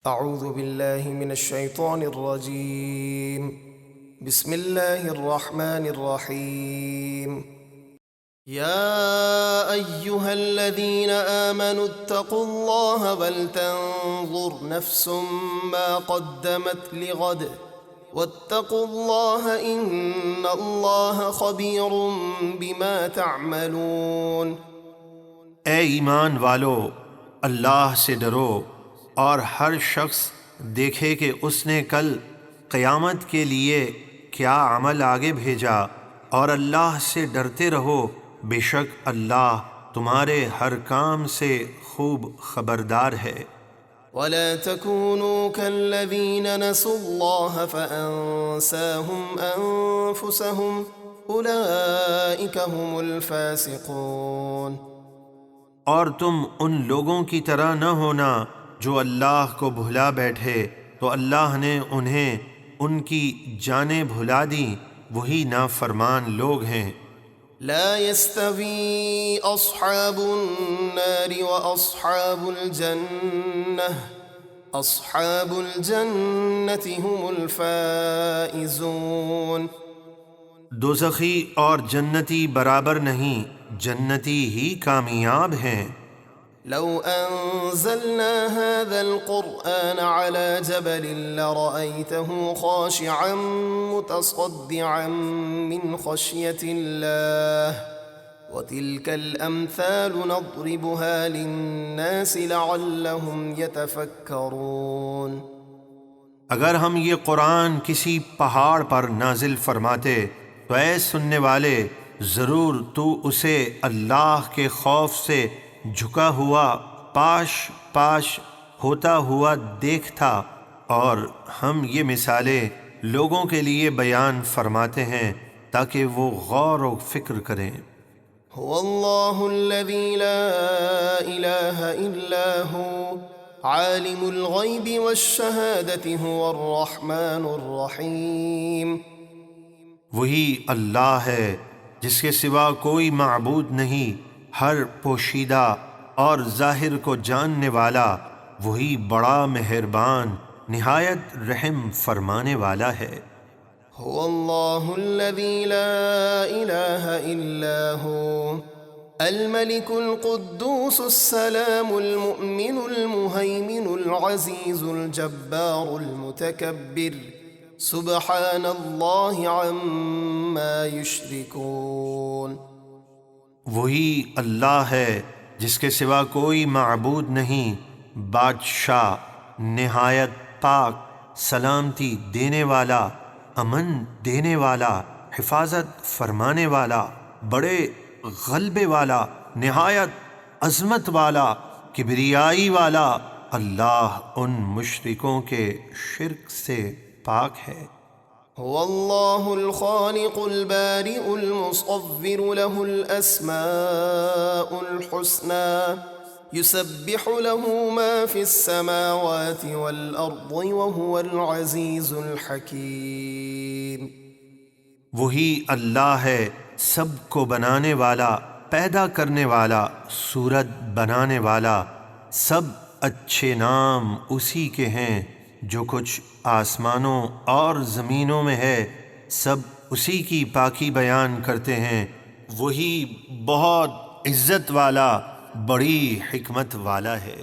اعوذ باللہ من الشیطان الرجیم بسم اللہ الرحمن الرحیم یا ایہا الذین آمنوا اتقوا اللہ ولتنظر نفس ما قدمت لغد واتقوا اللہ ان اللہ خبیر بما تعملون۔ اے ایمان والو، اللہ سے ڈرو اور ہر شخص دیکھے کہ اس نے کل قیامت کے لیے کیا عمل آگے بھیجا، اور اللہ سے ڈرتے رہو، بے شک اللہ تمہارے ہر کام سے خوب خبردار ہے۔ وَلَا تَكُونُوا كَالَّذِينَ نَسُوا اللَّهَ فَأَنسَاهُمْ أَنفُسَهُمْ أُولَئِكَ هُمُ الْفَاسِقُونَ۔ اور تم ان لوگوں کی طرح نہ ہونا جو اللہ کو بھلا بیٹھے تو اللہ نے انہیں ان کی جانیں بھلا دیں، وہی نافرمان لوگ ہیں۔ لا يستوي أصحاب النار وأصحاب الجنة أصحاب الجنة هم الفائزون۔ دوزخی اور جنتی برابر نہیں، جنتی ہی کامیاب ہیں۔ لو أنزلنا هذا القرآن على جبل لرأيته خاشعا متصدعا من خشية الله وتلك الأمثال نضربها للناس لعلهم يتفكرون۔ اگر ہم یہ قرآن کسی پہاڑ پر نازل فرماتے تو اے سننے والے، ضرور تو اسے اللہ کے خوف سے جھکا ہوا پاش پاش ہوتا ہوا دیکھتا، اور ہم یہ مثالیں لوگوں کے لیے بیان فرماتے ہیں تاکہ وہ غور و فکر کریں۔ هو اللہ الذی لا الہ الا ہو عالم الغیب والشہادۃ هو الرحمن الرحیم۔ وہی اللہ ہے جس کے سوا کوئی معبود نہیں، ہر پوشیدہ اور ظاہر کو جاننے والا، وہی بڑا مہربان نہایت رحم فرمانے والا ہے۔ هو اللہ الذی لا الہ الا ہو الملک القدوس السلام المؤمن المہیمن العزیز الجبار المتکبر سبحان اللہ عما یشرکون۔ وہی اللہ ہے جس کے سوا کوئی معبود نہیں، بادشاہ، نہایت پاک، سلامتی دینے والا، امن دینے والا، حفاظت فرمانے والا، بڑے غلبے والا، نہایت عظمت والا، کبریائی والا۔ اللہ ان مشرکوں کے شرک سے پاک ہے۔ هو اللہ الخالق البارئ المصور له الاسماء الحسنى يسبح له ما في السماوات والارض وهو العزيز الحكيم۔ وہی اللہ ہے سب کو بنانے والا، پیدا کرنے والا، صورت بنانے والا، سب اچھے نام اسی کے ہیں۔ جو کچھ آسمانوں اور زمینوں میں ہے سب اسی کی پاکی بیان کرتے ہیں، وہی بہت عزت والا، بڑی حکمت والا ہے۔